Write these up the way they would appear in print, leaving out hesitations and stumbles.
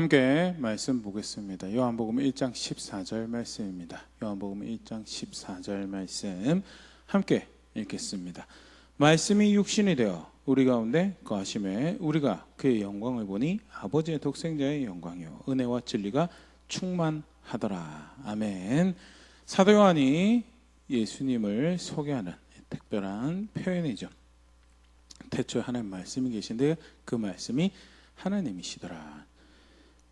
함께 말씀 보겠습니다. 요한복음 1장 14절 말씀입니다. 요한복음 1장 14절 말씀 함께 읽겠습니다. 말씀이 육신이 되어 우리 가운데 거하심에 우리가 그의 영광을 보니 아버지의 독생자의 영광이요 은혜와 진리가 충만하더라. 아멘. 사도 요한이 예수님을 소개하는 특별한 표현이죠. 태초에 하나님 말씀이 계신데 그 말씀이 하나님이시더라.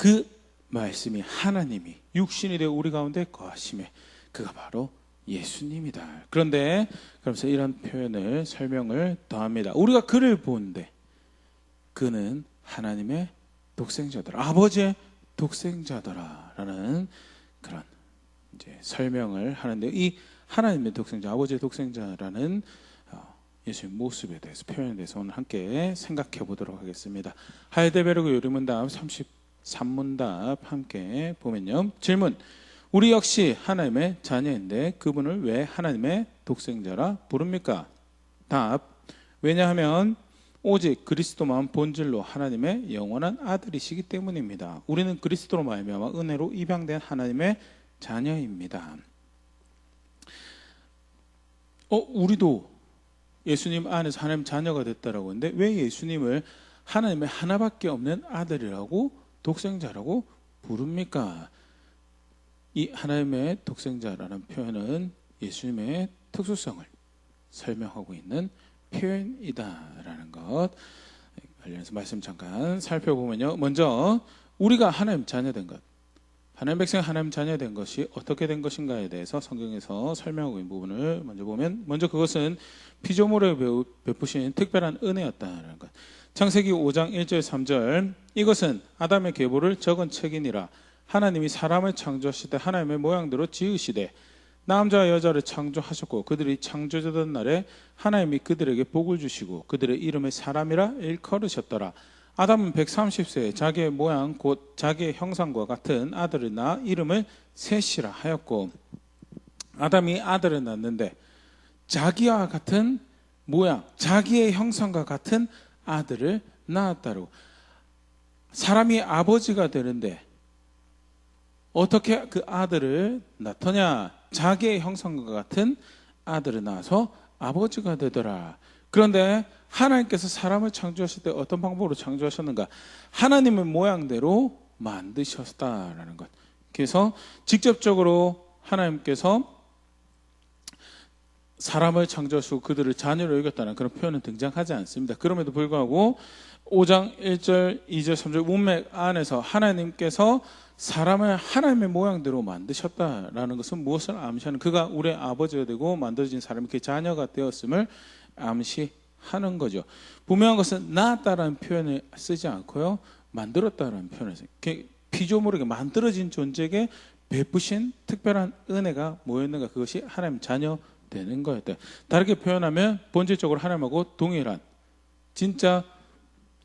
그 말씀이 하나님이 육신이 되어 우리 가운데 거하심에 그가 바로 예수님이다. 그런데 그러면서 이런 표현을 설명을 더합니다. 우리가 그를 보는데 그는 하나님의 독생자더라, 아버지의 독생자더라라는 그런 이제 설명을 하는데, 이 하나님의 독생자, 아버지의 독생자라는 예수의 모습에 대해서, 표현에 대해서 오늘 함께 생각해 보도록 하겠습니다. 하이델베르그 요리문답 33문답 함께 보면요. 질문: 우리 역시 하나님의 자녀인데 그분을 왜 하나님의 독생자라 부릅니까? 답: 왜냐하면 오직 그리스도만 본질로 하나님의 영원한 아들이시기 때문입니다. 우리는 그리스도로 말미암아 은혜로 입양된 하나님의 자녀입니다. 우리도 예수님 안에서 하나님 자녀가 됐다라고 하는데 왜 예수님을 하나님의 하나밖에 없는 아들이라고, 독생자라고 부릅니까? 이 하나님의 독생자라는 표현은 예수님의 특수성을 설명하고 있는 표현이다라는 것 관련해서 말씀 잠깐 살펴보면요. 먼저 우리가 하나님 자녀된 것, 하나님 백성 하나님 자녀된 것이 어떻게 된 것인가에 대해서 성경에서 설명하고 있는 부분을 먼저 보면, 먼저 그것은 피조물에 베푸신 특별한 은혜였다는 것. 창세기 5장 1절 3절 이것은 아담의 계보를 적은 책이니라. 하나님이 사람을 창조하실 때 하나님의 모양대로 지으시되 남자와 여자를 창조하셨고 그들이 창조되던 날에 하나님이 그들에게 복을 주시고 그들의 이름을 사람이라 일컬으셨더라. 아담은 130세에 자기의 모양 곧 자기의 형상과 같은 아들을 낳아 이름을 셋이라 하였고, 아담이 아들을 낳는데 자기와 같은 모양, 자기의 형상과 같은 아들을 낳았다고. 사람이 아버지가 되는데 어떻게 그 아들을 낳더냐? 자기의 형상과 같은 아들을 낳아서 아버지가 되더라. 그런데 하나님께서 사람을 창조하실 때 어떤 방법으로 창조하셨는가? 하나님의 모양대로 만드셨다라는 것. 그래서 직접적으로 하나님께서 사람을 창조하시고 그들을 자녀로 여겼다는 그런 표현은 등장하지 않습니다. 그럼에도 불구하고 5장 1절, 2절, 3절 문맥 안에서 하나님께서 사람을 하나님의 모양대로 만드셨다라는 것은 무엇을 암시하는, 그가 우리의 아버지가 되고 만들어진 사람이 그 자녀가 되었음을 암시하는 거죠. 분명한 것은 낳았다라는 표현을 쓰지 않고요, 만들었다라는 표현을 써요. 피조물에게 만들어진 존재에게 베푸신 특별한 은혜가 뭐였는가? 그것이 하나님 자녀 되는 거였다. 다르게 표현하면 본질적으로 하나님하고 동일한, 진짜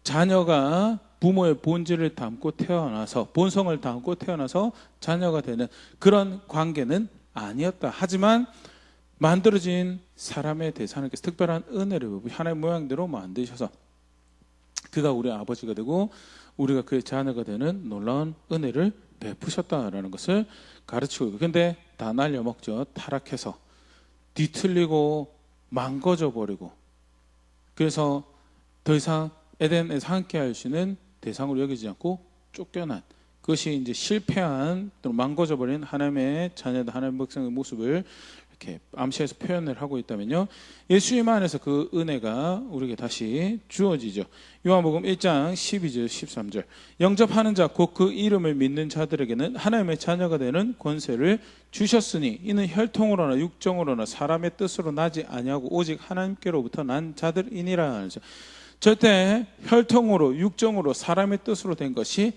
자녀가 부모의 본질을 담고 태어나서, 본성을 담고 태어나서 자녀가 되는 그런 관계는 아니었다. 하지만 만들어진 사람에 대해서 하나님께서 특별한 은혜를 하나님의 모양대로 만드셔서 그가 우리 아버지가 되고 우리가 그의 자녀가 되는 놀라운 은혜를 베푸셨다라는 것을 가르치고 있고, 근데 다 날려먹죠. 타락해서 뒤틀리고 망가져 버리고, 그래서 더 이상 에덴에서 함께 할 수 있는 대상으로 여기지 않고 쫓겨난, 그것이 이제 실패한 또는 망가져 버린 하나님의 자녀들, 하나님의 백성의 모습을 이렇게 암시해서 표현을 하고 있다면요, 예수님 안에서 그 은혜가 우리에게 다시 주어지죠. 요한복음 1장 12절 13절 영접하는 자 곧 그 이름을 믿는 자들에게는 하나님의 자녀가 되는 권세를 주셨으니 이는 혈통으로나 육정으로나 사람의 뜻으로 나지 아니하고 오직 하나님께로부터 난 자들이니라. 절대 혈통으로 육정으로 사람의 뜻으로 된 것이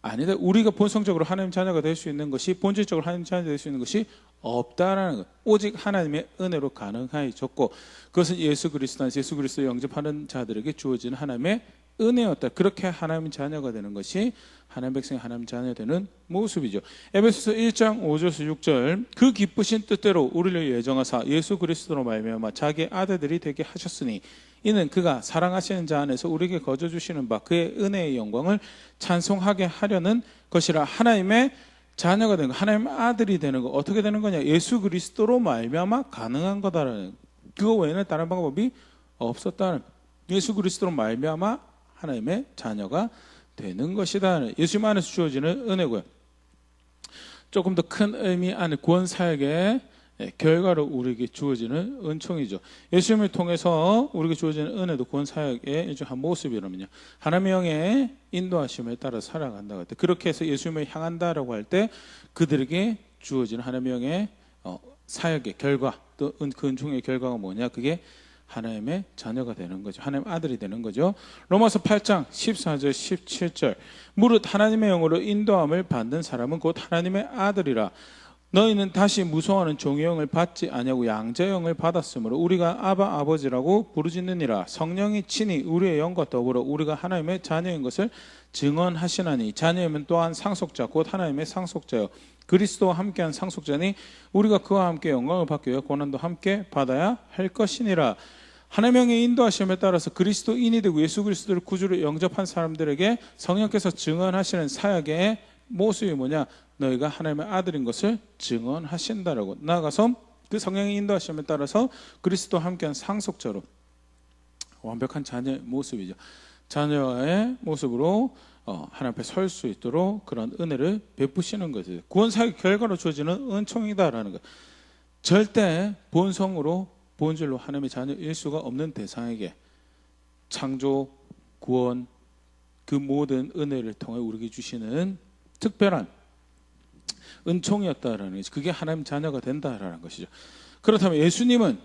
아니다. 우리가 본성적으로 하나님 자녀가 될 수 있는 것이, 본질적으로 하나님 자녀가 될 수 있는 것이 없다라는 것. 오직 하나님의 은혜로 가능해졌고 그것은 예수 그리스도 안에서 예수 그리스도를 영접하는 자들에게 주어지는 하나님의 은혜였다. 그렇게 하나님 자녀가 되는 것이 하나님 백성이 하나님 자녀 되는 모습이죠. 에베소서 1장 5절에서 6절 그 기쁘신 뜻대로 우리를 예정하사 예수 그리스도로 말미암아 자기의 아들들이 되게 하셨으니 이는 그가 사랑하시는 자 안에서 우리에게 거저 주시는 바 그의 은혜의 영광을 찬송하게 하려는 것이라. 하나님의 자녀가 되는 거, 하나님의 아들이 되는 거 어떻게 되는 거냐? 예수 그리스도로 말미암아 가능한 거다라는, 그거 외에는 다른 방법이 없었다는, 예수 그리스도로 말미암아 하나님의 자녀가 되는 것이다. 예수님 안에서 주어지는 은혜고요. 조금 더 큰 의미 안에 구원 사역의 결과로 우리에게 주어지는 은총이죠. 예수님을 통해서 우리에게 주어지는 은혜도 구원 사역의 일종 한 모습이라면요, 하나님의 영의 인도하심에 따라 살아간다고 할 때, 그렇게 해서 예수님을 향한다라고 할 때 그들에게 주어지는 하나님의 영의 사역의 결과, 또 그 은총의 결과가 뭐냐? 그게 하나님의 자녀가 되는 거죠. 하나님의 아들이 되는 거죠. 로마서 8장 14절 17절 무릇 하나님의 영으로 인도함을 받는 사람은 곧 하나님의 아들이라. 너희는 다시 무서워하는 종의 영을 받지 아니하고 양자의 영을 받았으므로 우리가 아바 아버지라고 부르짖느니라. 성령이 친히 우리의 영과 더불어 우리가 하나님의 자녀인 것을 증언하시나니 자녀이면 또한 상속자 곧 하나님의 상속자요 그리스도와 함께한 상속자니 우리가 그와 함께 영광을 받기 위해 고난도 함께 받아야 할 것이니라. 하나님의 영의 인도하심에 따라서 그리스도인이 되고 예수 그리스도를 구주로 영접한 사람들에게 성령께서 증언하시는 사역의 모습이 뭐냐? 너희가 하나님의 아들인 것을 증언하신다라고. 나아가서 그 성령의 인도하심에 따라서 그리스도와 함께한 상속자로 완벽한 자녀의 모습이죠. 자녀의 모습으로 하나님 앞에 설 수 있도록 그런 은혜를 베푸시는 것이죠. 구원 사역 결과로 주어지는 은총이다라는 것. 절대 본성으로 본질로 하나님의 자녀일 수가 없는 대상에게 창조, 구원, 그 모든 은혜를 통해 우리에게 주시는 특별한 은총이었다라는 것이죠. 그게 하나님 자녀가 된다라는 것이죠. 그렇다면 예수님은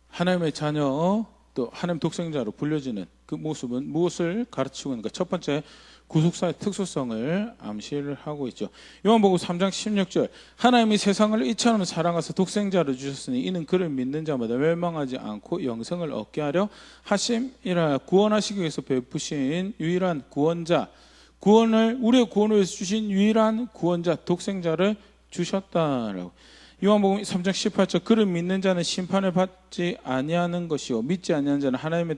하나님의 자녀, 또 하나님 독생자로 불려지는 그 모습은 무엇을 가르치고 있는가? 첫 번째, 구속사의 특수성을 암시를 하고 있죠. 요한복음 3장 16절 하나님이 세상을 이처럼 사랑하사 독생자를 주셨으니 이는 그를 믿는 자마다 멸망하지 않고 영생을 얻게 하려 하심이라. 구원하시기 위해서 베푸신 유일한 구원자, 우리의 구원을 위해서 주신 유일한 구원자 독생자를 주셨다라고. 요한복음 3장 18절 그를 믿는 자는 심판을 받지 아니하는 것이요 믿지 아니하는 자는 하나님의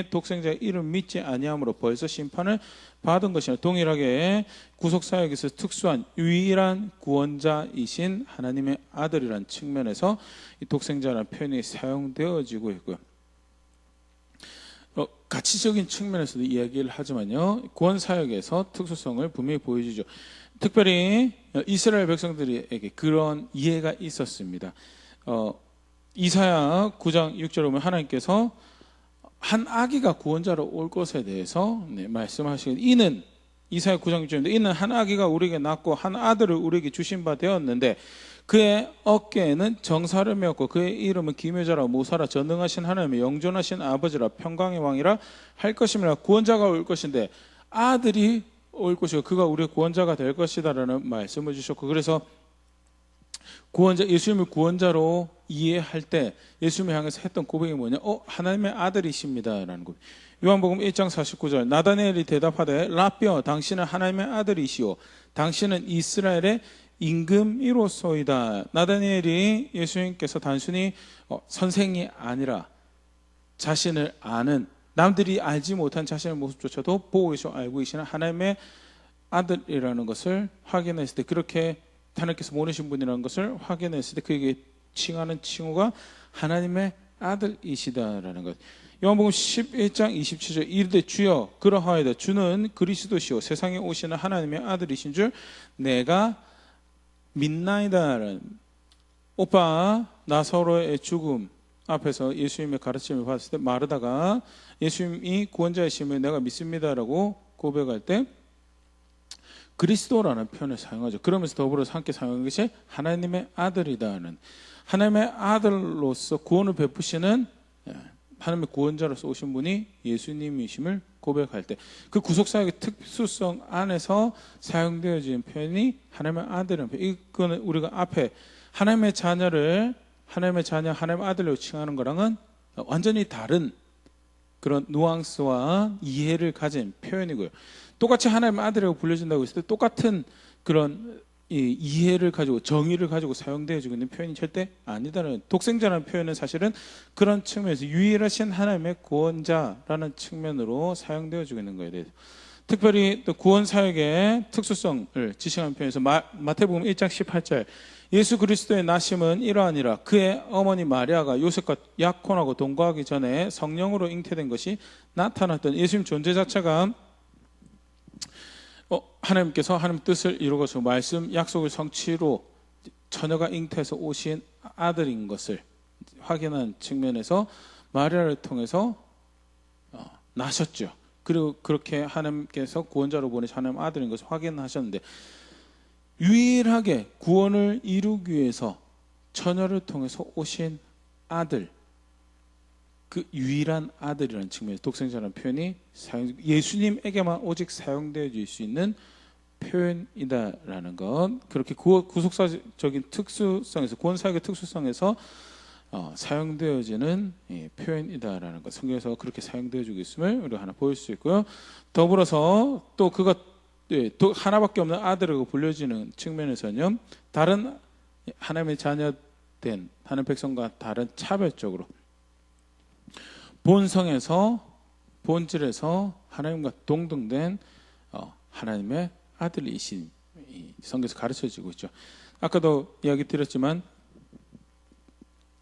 독생자의 이름 믿지 아니함으로 벌써 심판을 받은 것이나. 동일하게 구속사역에서 특수한 유일한 구원자이신 하나님의 아들이라는 측면에서 이 독생자라는 표현이 사용되어지고 있고요. 가치적인 측면에서도 이야기를 하지만요, 구원사역에서 특수성을 분명히 보여주죠. 특별히 이스라엘 백성들에게 그런 이해가 있었습니다. 이사야 9장 6절에 보면 하나님께서 한 아기가 구원자로 올 것에 대해서 말씀하시는, 이는 이사야 9장 6절인데 이는 한 아기가 우리에게 낳고 한 아들을 우리에게 주신 바 되었는데 그의 어깨에는 정사를 메었고 그의 이름은 기묘자라 모사라 전능하신 하나님의 영존하신 아버지라 평강의 왕이라 할 것임이라. 구원자가 올 것인데 아들이 올 것이고 그가 우리의 구원자가 될 것이다라는 말씀을 주셨고, 그래서 예수님을 구원자로 이해할 때 예수님을 향해서 했던 고백이 뭐냐? 하나님의 아들이십니다라는 고백. 요한복음 1장 49절 나다니엘이 대답하되 라삐어 당신은 하나님의 아들이시오 당신은 이스라엘의 임금이로소이다. 나다니엘이 예수님께서 단순히 선생이 아니라 자신을 아는, 남들이 알지 못한 자신의 모습조차도 보고 계시고 알고 계시는 하나님의 아들이라는 것을 확인했을 때, 그렇게 하나님께서 보내신 분이라는 것을 확인했을 때 그에게 칭하는 칭호가 하나님의 아들이시다라는 것. 요한복음 11장 27절 이르되 주여 그러하이다 주는 그리스도시요 세상에 오시는 하나님의 아들이신 줄 내가 믿나이다라는. 오빠 나사로의 죽음 앞에서 예수님의 가르침을 받았을 때 마르다가 예수님이 구원자이심을 내가 믿습니다라고 고백할 때 그리스도라는 표현을 사용하죠. 그러면서 더불어서 함께 사용한 것이 하나님의 아들이다는, 하나님의 아들로서 구원을 베푸시는 하나님의 구원자로서 오신 분이 예수님이심을 고백할 때 그 구속사역의 특수성 안에서 사용되어지는 표현이 하나님의 아들이라는 표현. 이거는 우리가 앞에 하나님의 자녀를 하나님의 자녀, 하나님의 아들로 칭하는 거랑은 완전히 다른 그런 누앙스와 이해를 가진 표현이고요. 똑같이 하나님의 아들이라고 불려진다고 했을 때 똑같은 그런 이 이해를 가지고 정의를 가지고 사용되어지고 있는 표현이 절대 아니다는, 독생자라는 표현은 사실은 그런 측면에서 유일하신 하나님의 구원자라는 측면으로 사용되어지고 있는 거에 대해서, 특별히 또 구원 사역의 특수성을 지칭하는 표현에서 마태복음 1장 18절, 예수 그리스도의 나심은 이러하니라, 그의 어머니 마리아가 요셉과 약혼하고 동거하기 전에 성령으로 잉태된 것이 나타났던, 예수님 존재 자체가 하나님께서 하나님 뜻을 이루고서 말씀 약속을 성취로 처녀가 잉태해서 오신 아들인 것을 확인한 측면에서 마리아를 통해서 나셨죠. 그리고 그렇게 하나님께서 구원자로 보내신 하나님 아들인 것을 확인하셨는데, 유일하게 구원을 이루기 위해서 처녀를 통해서 오신 아들, 그 유일한 아들이라는 측면에서 독생자라는 표현이 예수님에게만 오직 사용되어질 수 있는 표현이다라는 것, 그렇게 구속사적인 특수성에서, 구원사역의 특수성에서 사용되어지는 표현이다라는 것, 성경에서 그렇게 사용되어지고 있음을 우리가 하나 보일 수 있고요. 더불어서 또 그가 하나밖에 없는 아들이라고 불려지는 측면에서는요, 다른 하나님의 자녀된 하나님 백성과 다른 차별적으로 본성에서, 본질에서 하나님과 동등된 하나님의 아들이신 성경에서 가르쳐지고 있죠. 아까도 이야기 드렸지만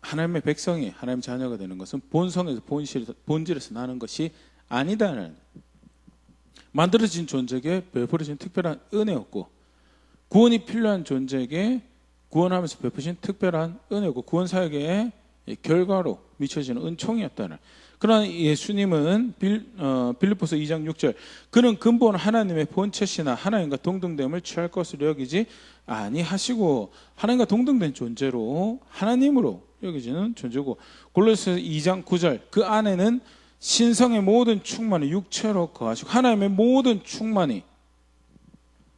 하나님의 백성이 하나님의 자녀가 되는 것은 본성에서, 본질에서 나는 것이 아니다는, 만들어진 존재에게 베풀어진 특별한 은혜였고, 구원이 필요한 존재에게 구원하면서 베푸신 특별한 은혜고, 구원 사역의 결과로 미쳐지는 은총이었다는. 그러나 예수님은 빌립보서 2장 6절, 그는 근본 하나님의 본체시나 하나님과 동등됨을 취할 것으로 여기지 아니하시고, 하나님과 동등된 존재로 하나님으로 여기지는 존재고, 골로새서 2장 9절, 그 안에는 신성의 모든 충만이 육체로 거하시고, 하나님의 모든 충만이,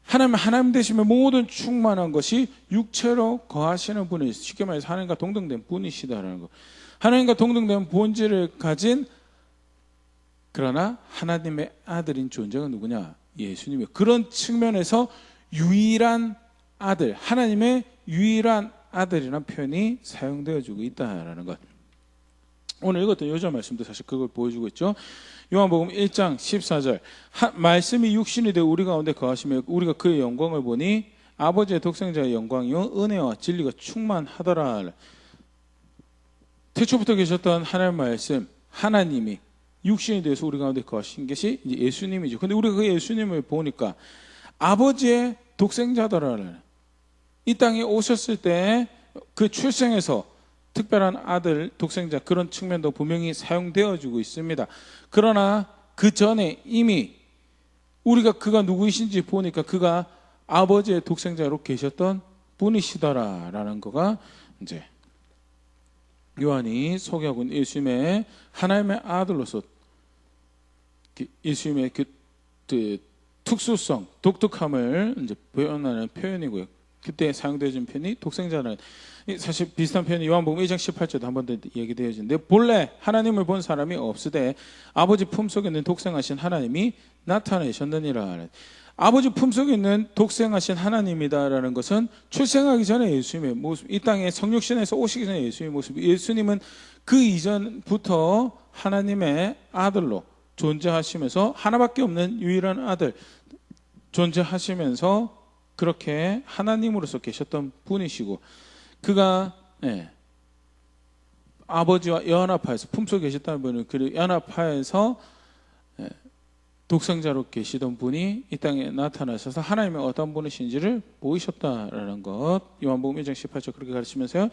하나님 되시면 모든 충만한 것이 육체로 거하시는 분이, 쉽게 말해서 하나님과 동등된 분이시다라는 것. 하나님과 동등된 본질을 가진, 그러나 하나님의 아들인 존재가 누구냐? 예수님이에요. 그런 측면에서 유일한 아들, 하나님의 유일한 아들이라는 표현이 사용되어지고 있다라는 것. 오늘 읽었던 요절 말씀도 사실 그걸 보여주고 있죠. 요한복음 1장 14절, 말씀이 육신이 되어 우리 가운데 거하시며 우리가 그의 영광을 보니 아버지의 독생자의 영광이요 은혜와 진리가 충만하더라. 태초부터 계셨던 하나님의 말씀, 하나님이 육신이 되어서 우리 가운데 거하신 것이 이제 예수님이죠. 근데 우리가 그 예수님을 보니까 아버지의 독생자더라는, 이 땅에 오셨을 때 그 출생에서 특별한 아들, 독생자, 그런 측면도 분명히 사용되어지고 있습니다. 그러나 그 전에 이미 우리가 그가 누구이신지 보니까 그가 아버지의 독생자로 계셨던 분이시더라라는 거가 이제 요한이 소개하고 있는 예수님의 하나님의 아들로서 예수님의 그 특수성, 독특함을 이제 표현하는 표현이고요. 그때 사용되어진 표현이 독생자는, 사실 비슷한 표현이 요한복음 1장 18절도 한 번 더 얘기되어지는데, 본래 하나님을 본 사람이 없으되 아버지 품속에 있는 독생하신 하나님이 나타내셨느니라. 아버지 품속에 있는 독생하신 하나님이다라는 것은 출생하기 전에 예수님의 모습, 이 땅에 성육신에서 오시기 전에 예수님의 모습, 예수님은 그 이전부터 하나님의 아들로 존재하시면서 하나밖에 없는 유일한 아들 존재하시면서 그렇게 하나님으로서 계셨던 분이시고, 그가 아버지와 연합하여서 품속에 계셨다는 분은 그 연합하여서 독생자로 계시던 분이 이 땅에 나타나셔서 하나님의 어떤 분이신지를 보이셨다라는 것, 요한복음 1장 18절 그렇게 가르치면서요,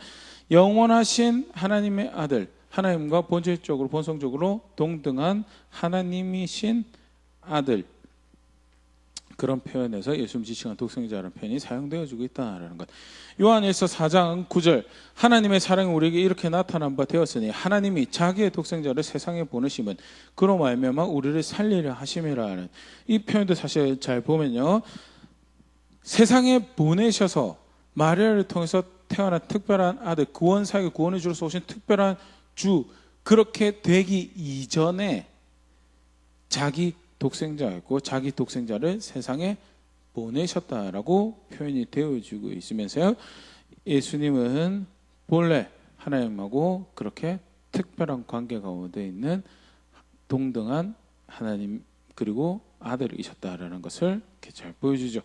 영원하신 하나님의 아들, 하나님과 본질적으로 본성적으로 동등한 하나님이신 아들, 그런 표현에서 예수님 지칭한 독생자라는 표현이 사용되어지고 있다는 것. 요한일서 4장 9절, 하나님의 사랑이 우리에게 이렇게 나타난 바 되었으니 하나님이 자기의 독생자를 세상에 보내심은 그로 말미암아 우리를 살리려 하심이라는, 이 표현도 사실 잘 보면요, 세상에 보내셔서 마리아를 통해서 태어난 특별한 아들, 구원 사역의 구원의 주로서 오신 특별한 주, 그렇게 되기 이전에 자기 독생자였고 자기 독생자를 세상에 보내셨다라고 표현이 되어지고 있으면서요. 예수님은 본래 하나님하고 그렇게 특별한 관계 가운데 있는 동등한 하나님 그리고 아들이셨다라는 것을 이렇게 잘 보여주죠.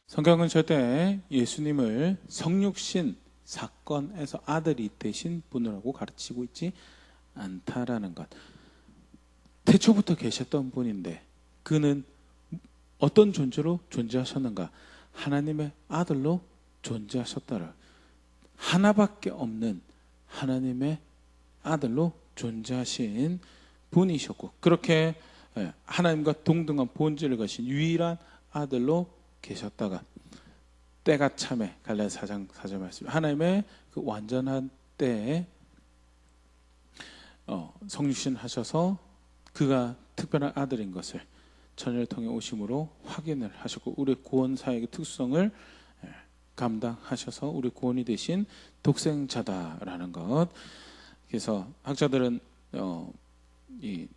성경은 절대 예수님을 성육신 사건에서 아들이 되신 분이라고 가르치고 있지 않다라는 것. 태초부터 계셨던 분인데 그는 어떤 존재로 존재하셨는가? 하나님의 아들로 존재하셨다라. 하나밖에 없는 하나님의 아들로 존재하신 분이셨고 그렇게 하나님과 동등한 본질을 가진 유일한 아들로 계셨다가 때가 참에 갈라디아 4장 4절 말씀 하나님의 그 완전한 때에 성육신 하셔서 그가 특별한 아들인 것을 천일을 통해 오심으로 확인을 하셨고 우리 구원 사역의 특성을 감당하셔서 우리 구원이 되신 독생자다라는 것. 그래서 학자들은 이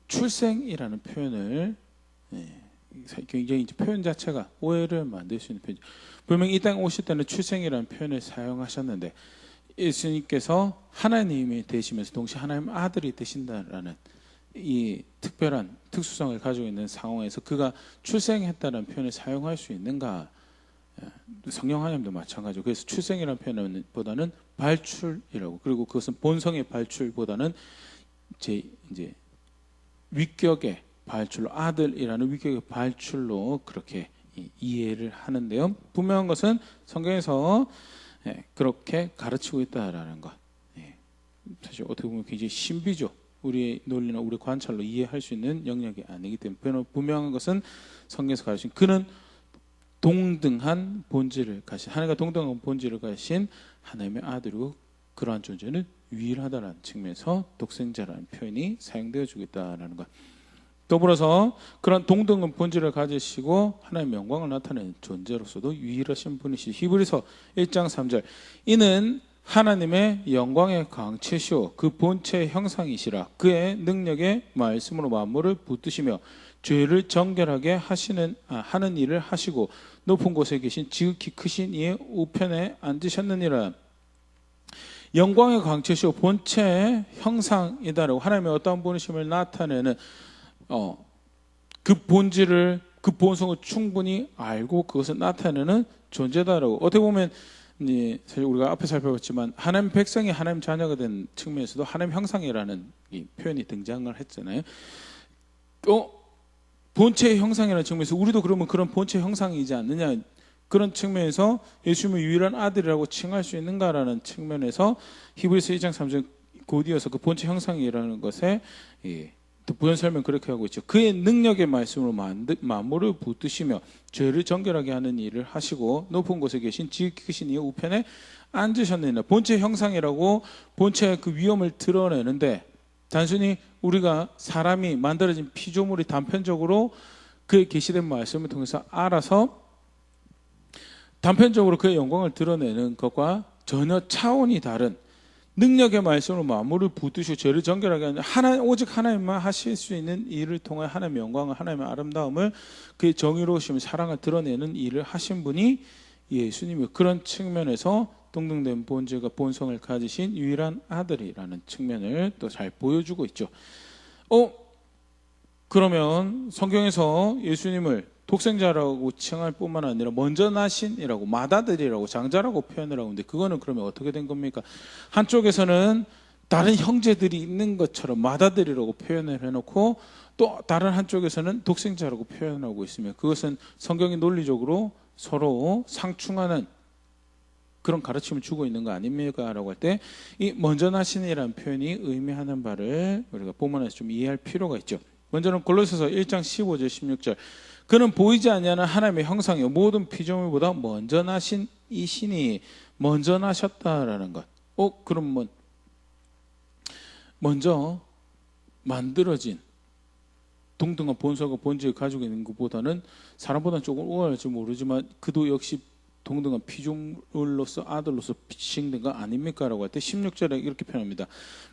출생이라는 표현을 굉장히 표현 자체가 오해를 만들 수 있는 표현이죠. 분명히 이 땅에 오실 때는 출생이라는 표현을 사용하셨는데 예수님께서 하나님이 되시면서 동시에 하나님 아들이 되신다라는 이 특별한 특수성을 가지고 있는 상황에서 그가 출생했다는 표현을 사용할 수 있는가? 성령 하나님도 마찬가지고 그래서 출생이라는 표현보다는 발출이라고 그리고 그것은 본성의 발출보다는 이제 위격의 발출로 아들이라는 위격의 발출로 그렇게 이해를 하는데요. 분명한 것은 성경에서 그렇게 가르치고 있다라는 것. 사실 어떻게 보면 굉장히 신비죠. 우리의 논리나 우리 관찰로 이해할 수 있는 영역이 아니기 때문에 분명한 것은 성경에서 가르친 그는 동등한 본질을 가신 하나님과 동등한 본질을 가신 하나님의 아들이고 그러한 존재는 유일하다는 측면에서 독생자라는 표현이 사용되어지고 있다는 것. 더불어서 그런 동등한 본질을 가지시고 하나님의 영광을 나타내는 존재로서도 유일하신 분이시죠. 히브리서 1장 3절 이는 하나님의 영광의 광채시오 그 본체의 형상이시라 그의 능력의 말씀으로 만물을 붙드시며 죄를 정결하게 하는 일을 하시고 높은 곳에 계신 지극히 크신 이의 우편에 앉으셨느니라. 영광의 광채시오 본체의 형상이다라고 하나님의 어떠한 분이심을 나타내는 그 본질을 그 본성을 충분히 알고 그것을 나타내는 존재다라고. 어떻게 보면 사실 우리가 앞에 살펴봤지만 하나님 백성이 하나님 자녀가 된 측면에서도 하나님 형상이라는 이 표현이 등장을 했잖아요. 본체의 형상이라는 측면에서 우리도 그러면 그런 본체의 형상이지 않느냐 그런 측면에서 예수님을 유일한 아들이라고 칭할 수 있는가라는 측면에서 히브리서 1장 3절 곧이어서 그 본체 형상이라는 것에 또 부연 설명 그렇게 하고 있죠. 그의 능력의 말씀으로 만물을 붙드시며 죄를 정결하게 하는 일을 하시고 높은 곳에 계신 지극히 크신 이의 우편에 앉으셨느니라. 본체 형상이라고 본체의 그 위엄을 드러내는데 단순히 우리가 사람이 만들어진 피조물이 단편적으로 그의 계시된 말씀을 통해서 알아서 단편적으로 그의 영광을 드러내는 것과 전혀 차원이 다른 능력의 말씀으로 만물을 붙드시고 죄를 정결하게 하는 오직 하나님만 하실 수 있는 일을 통해 하나님의 영광을 하나님의 아름다움을 그의 정의로우심을 사랑을 드러내는 일을 하신 분이 예수님이요. 그런 측면에서 동등된 본질과 본성을 가지신 유일한 아들이라는 측면을 또 잘 보여주고 있죠. 그러면 성경에서 예수님을 독생자라고 칭할 뿐만 아니라 먼저 나신이라고 맏아들이라고 장자라고 표현을 하고 있는데 그거는 그러면 어떻게 된 겁니까? 한쪽에서는 다른 형제들이 있는 것처럼 맏아들이라고 표현을 해놓고 또 다른 한쪽에서는 독생자라고 표현하고 있으며 그것은 성경이 논리적으로 서로 상충하는 그런 가르침을 주고 있는 거 아닙니까? 라고 할 때 이 먼저 나신이라는 표현이 의미하는 바를 우리가 본문에서 좀 이해할 필요가 있죠. 먼저는 골로새서 1장 15절 16절 그는 보이지 아니하는 하나님의 형상이요 모든 피조물보다 먼저 나신 이신이 먼저 나셨다라는 것. 그럼 먼저 만들어진 동등한 본성과 본질을 가지고 있는 것보다는 사람보다는 조금 우월할지 모르지만 그도 역시 동등한 피조물로서 아들로서 칭된 거 아닙니까? 라고 할 때 16절에 이렇게 표현합니다.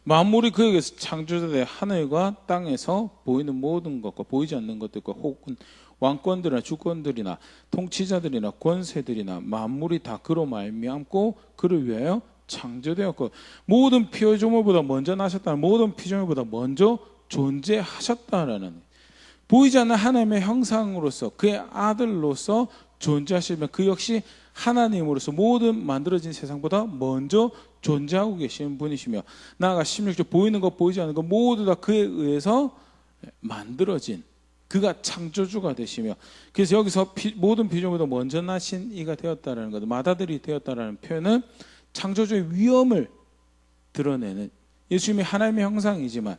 만물이 그에게서 창조되되 하늘과 땅에서 보이는 모든 것과 보이지 않는 것들과 혹은 왕권들이나 주권들이나 통치자들이나 권세들이나 만물이 다 그로 말미암고 그를 위하여 창조되었고 모든 피조물보다 먼저 나셨다는 모든 피조물보다 먼저 존재하셨다라는 보이지 않는 하나님의 형상으로서 그의 아들로서 존재하시면 그 역시 하나님으로서 모든 만들어진 세상보다 먼저 존재하고 계시는 분이시며 나아가 16절 보이는 것 보이지 않는 것 모두 다 그에 의해서 만들어진 그가 창조주가 되시며 그래서 여기서 모든 피조물보다 먼저 나신 이가 되었다라는 것 맏아들이 되었다라는 표현은 창조주의 위엄을 드러내는 예수님이 하나님의 형상이지만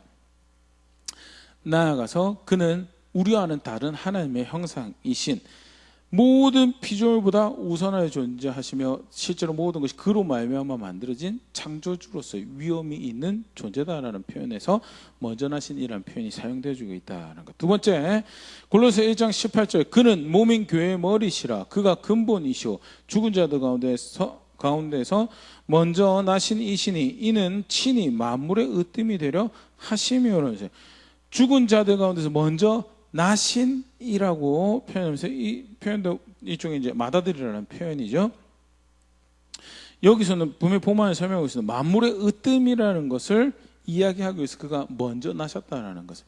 나아가서 그는 우리와는 다른 하나님의 형상이신 모든 피조물보다 우선하여 존재하시며 실제로 모든 것이 그로 말미암아 만들어진 창조주로서의 위엄이 있는 존재다라는 표현에서 먼저 나신 이라는 표현이 사용되어지고 있다는 것. 두 번째 골로새 1장 18절 그는 몸인 교회의 머리시라 그가 근본이시오 죽은 자들 가운데서 먼저 나신 이시니 이는 친히 만물의 으뜸이 되려 하심이오라. 죽은 자들 가운데서 먼저 나신이라고 표현하면서 이 표현도 일종의 이제 맏아들이라는 표현이죠. 여기서는 분명히 보만을 설명하고 있습니다. 만물의 으뜸이라는 것을 이야기하기 위해서 그가 먼저 나셨다라는 것을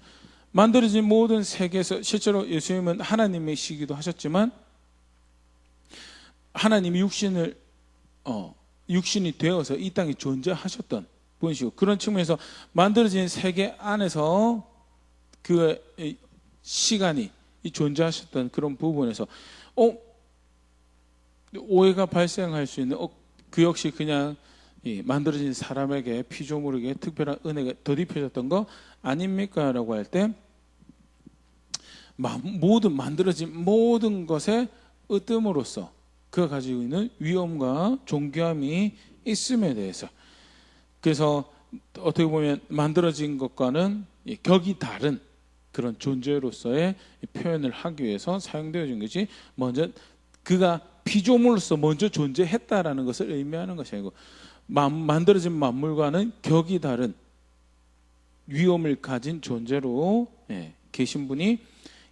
만들어진 모든 세계에서 실제로 예수님은 하나님이시기도 하셨지만 하나님이 육신이 되어서 이 땅에 존재하셨던 분이시고 그런 측면에서 만들어진 세계 안에서 그의 시간이 존재하셨던 그런 부분에서 오해가 발생할 수 있는 그 역시 그냥 만들어진 사람에게 피조물에게 특별한 은혜가 덧입혀졌던 거 아닙니까? 라고 할 때 모든 만들어진 모든 것의 으뜸으로서 그가 가지고 있는 위엄과 존귀함이 있음에 대해서 그래서 어떻게 보면 만들어진 것과는 격이 다른 그런 존재로서의 표현을 하기 위해서 사용되어진 것이 먼저 그가 피조물로서 먼저 존재했다라는 것을 의미하는 것이 아니고 만들어진 만물과는 격이 다른 위엄을 가진 존재로 계신 분이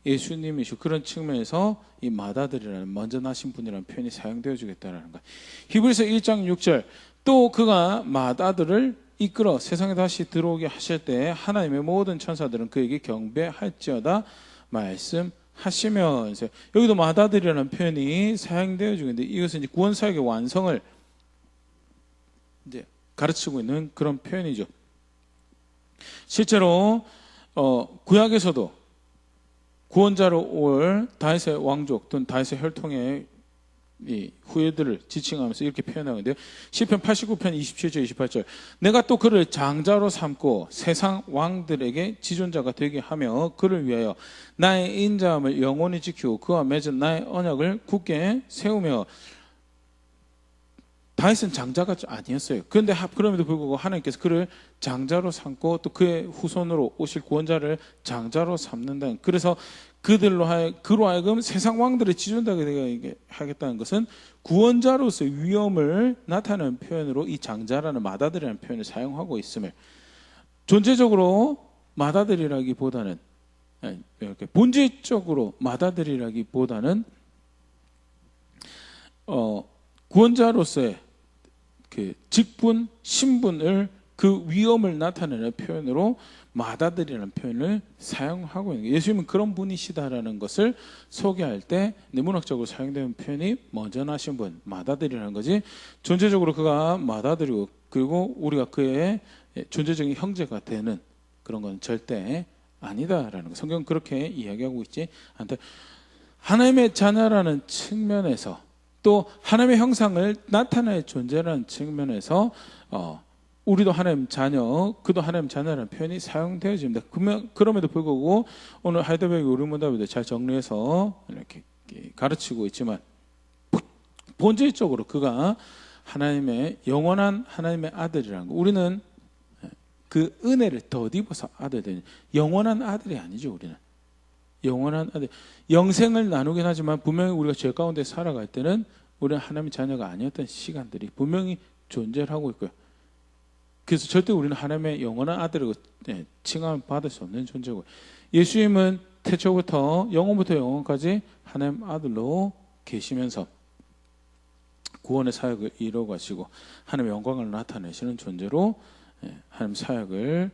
예수님이시고 그런 측면에서 이 맏아들이라는 먼저 나신 분이라는 표현이 사용되어지겠다는 것. 히브리서 1장 6절 또 그가 맏아들을 이끌어 세상에 다시 들어오게 하실 때 하나님의 모든 천사들은 그에게 경배할지어다 말씀하시며 여기도 맏아들이라는 표현이 사용되어지고 있는데 이것은 이제 구원사역의 완성을 이제 가르치고 있는 그런 표현이죠. 실제로 구약에서도 구원자로 올 다윗의 왕족 또는 다윗의 혈통의 이 후예들을 지칭하면서 이렇게 표현하는데요. 시편 89편 27절 28절 내가 또 그를 장자로 삼고 세상 왕들에게 지존자가 되게 하며 그를 위하여 나의 인자함을 영원히 지키고 그와 맺은 나의 언약을 굳게 세우며 다윗은 장자가 아니었어요. 그런데 그럼에도 불구하고 하나님께서 그를 장자로 삼고 또 그의 후손으로 오실 구원자를 장자로 삼는다. 그래서 그로 하여금 세상 왕들의 지존자가 되게 하겠다는 것은 구원자로서의 위엄을 나타내는 표현으로 이 장자라는 맏아들이라는 표현을 사용하고 있음을 존재적으로 맏아들이라기보다는 이렇게 본질적으로 맏아들이라기보다는 구원자로서의 그 직분, 신분을 그 위엄을 나타내는 표현으로 맏아들이라는 표현을 사용하고 있는 거예요. 예수님은 그런 분이시다라는 것을 소개할 때 문학적으로 사용되는 표현이 먼저 나신 분, 맏아들이라는 거지 존재적으로 그가 맏아들이고 그리고 우리가 그의 존재적인 형제가 되는 그런 건 절대 아니다라는 거. 성경은 그렇게 이야기하고 있지 않다. 하나님의 자녀라는 측면에서 또 하나님의 형상을 나타낼 존재라는 측면에서 우리도 하나님 자녀, 그도 하나님 자녀라는 표현이 사용되어집니다. 그럼에도 불구하고 오늘 하이델베르그 우리문답에도 잘 정리해서 이렇게 가르치고 있지만 본질적으로 그가 하나님의 영원한 하나님의 아들이라는 거. 우리는 그 은혜를 덧입어서 아들 되는 영원한 아들이 아니죠. 우리는 영원한 아들, 영생을 나누긴 하지만 분명히 우리가 죄 가운데 살아갈 때는 우리는 하나님의 자녀가 아니었던 시간들이 분명히 존재를 하고 있고요. 그래서 절대 우리는 하나님의 영원한 아들이라고 칭함을 받을 수 없는 존재고 예수님은 태초부터 영원부터 영원까지 하나님 아들로 계시면서 구원의 사역을 이루어가시고 하나님의 영광을 나타내시는 존재로 하나님 사역을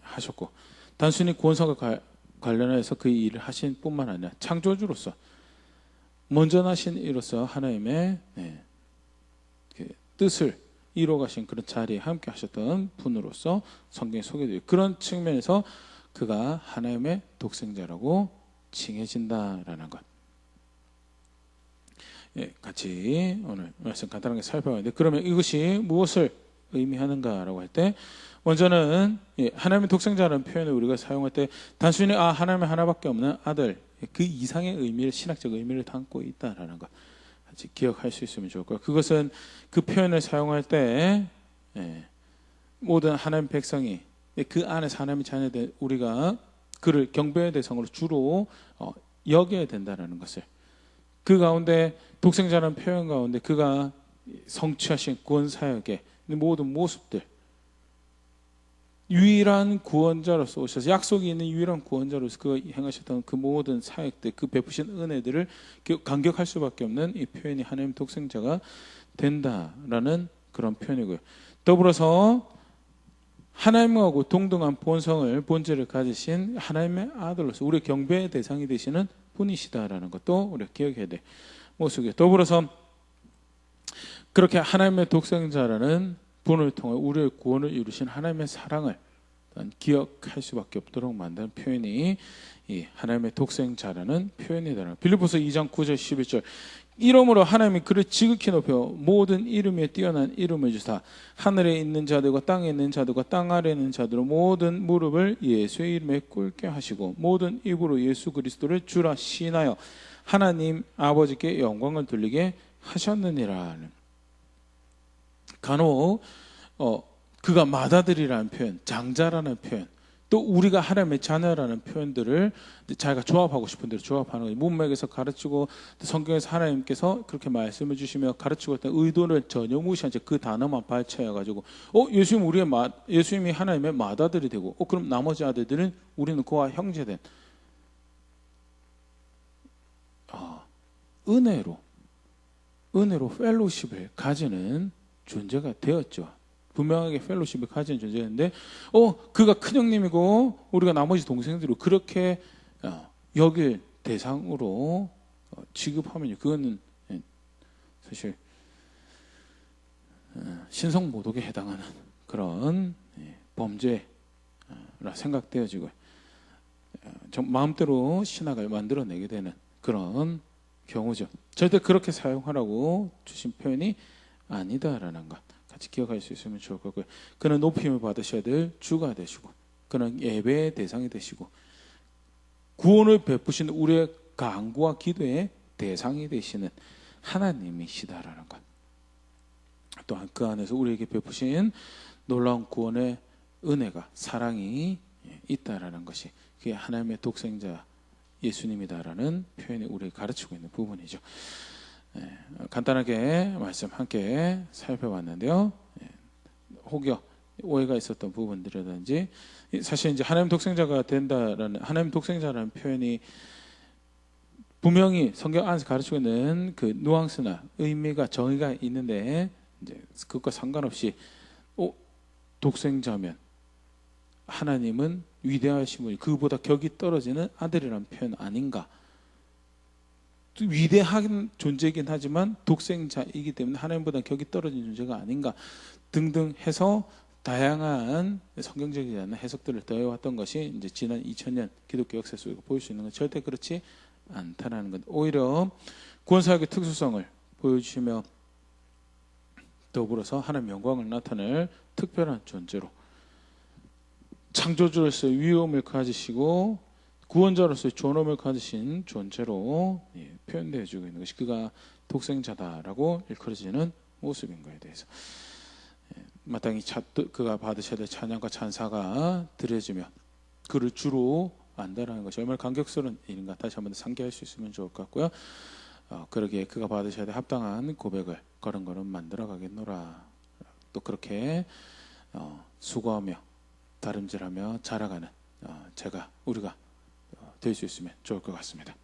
하셨고, 단순히 구원사과 관련해서 그 일을 하신 뿐만 아니라 창조주로서 먼저 나신 이로서 하나님의 그 뜻을 이루어가신 그런 자리에 함께 하셨던 분으로서 성경에 소개되고, 그런 측면에서 그가 하나님의 독생자라고 칭해진다라는 것. 같이 오늘 말씀 간단하게 살펴봤는데, 그러면 이것이 무엇을 의미하는가라고 할 때, 먼저는 하나님의 독생자라는 표현을 우리가 사용할 때 단순히 하나님의 하나밖에 없는 아들, 그 이상의 의미를, 신학적 의미를 담고 있다라는 것 같이 기억할 수 있으면 좋을 거예요. 그것은 그 표현을 사용할 때 모든 하나님 백성이 그 안에서 하나님의 자녀된 우리가 그를 경배의 대상으로 주로 여겨야 된다는 것을, 그 가운데 독생자라는 표현 가운데 그가 성취하신 구원 사역의 모든 모습들, 유일한 구원자로서 오셔서 약속이 있는 유일한 구원자로서 그가 행하셨던 그 모든 사역들, 그 베푸신 은혜들을 감격할 수밖에 없는 이 표현이 하나님 독생자가 된다라는 그런 표현이고요. 더불어서 하나님하고 동등한 본성을, 본질을 가지신 하나님의 아들로서 우리 경배의 대상이 되시는 분이시다라는 것도 우리가 기억해야 될 모습이에요. 더불어서 그렇게 하나님의 독생자라는 분을 통해 우리의 구원을 이루신 하나님의 사랑을 기억할 수밖에 없도록 만드는 표현이 이 하나님의 독생자라는 표현이다. 빌립보서 2장 9절 11절, 이러므로 하나님이 그를 지극히 높여 모든 이름 위에 뛰어난 이름을 주사 하늘에 있는 자들과 땅에 있는 자들과 땅 아래에 있는 자들로 모든 무릎을 예수의 이름에 꿇게 하시고 모든 입으로 예수 그리스도를 주라 시인하여 하나님 아버지께 영광을 돌리게 하셨느니라. 간혹 그가 맏아들이라는 표현, 장자라는 표현, 또 우리가 하나님의 자녀라는 표현들을 자기가 조합하고 싶은 대로 조합하는 거예요. 문맥에서 가르치고 성경에서 하나님께서 그렇게 말씀을 주시며 가르치고 있던 의도를 전혀 무시한 채 그 단어만 발췌해가지고 예수님이 하나님의 맏아들이 되고 그럼 나머지 아들들은 우리는 그와 형제된 은혜로 펠로십을 가지는 존재가 되었죠. 분명하게 펠로십을 가진 존재였는데 그가 큰형님이고 우리가 나머지 동생들을 그렇게 여길 대상으로 취급하면요, 그거는 사실 신성모독에 해당하는 그런 범죄라 생각되어지고 마음대로 신학을 만들어내게 되는 그런 경우죠. 절대 그렇게 사용하라고 주신 표현이 아니다라는 것 같이 기억할 수 있으면 좋을 거고요. 그는 높임을 받으셔야 될 주가 되시고, 그는 예배의 대상이 되시고, 구원을 베푸시는 우리의 간구와 기도의 대상이 되시는 하나님이시다라는 것. 또한 그 안에서 우리에게 베푸신 놀라운 구원의 은혜가, 사랑이 있다라는 것이 그게 하나님의 독생자 예수님이다라는 표현이 우리에게 가르치고 있는 부분이죠. 간단하게 말씀 함께 살펴봤는데요. 혹여 오해가 있었던 부분들이라든지, 사실 이제 하나님 독생자가 된다라는, 하나님 독생자라는 표현이 분명히 성경 안에서 가르치고 있는 그 누앙스나 의미가, 정의가 있는데, 이제 그것과 상관없이 독생자면 하나님은 위대하신 분이 그보다 격이 떨어지는 아들이라는 표현 아닌가? 위대한 존재이긴 하지만 독생자이기 때문에 하나님보다 격이 떨어진 존재가 아닌가 등등 해서 다양한 성경적이지 않은 해석들을 더해왔던 것이 이제 지난 2000년 기독교 역사 속에 보일 수 있는 건 절대 그렇지 않다는 것. 오히려 구원사역의 특수성을 보여주시며 더불어서 하나님 영광을 나타낼 특별한 존재로, 창조주로서의 위엄을 가지시고 구원자로서의 존엄을 가지신 존재로 표현되어지고 있는 것이 그가 독생자다라고 일컬어지는 모습인 것에 대해서 마땅히 그가 받으셔야 될 찬양과 찬사가 드려지며 그를 주로 안다라는 것이 얼마나 감격스러운 일인가 다시 한번 상기할 수 있으면 좋을 것 같고요. 그러기에 그가 받으셔야 될 합당한 고백을 걸음걸음 만들어가겠노라. 또 그렇게 수고하며 다름질하며 자라가는 우리가 될 수 있으면 좋을 것 같습니다.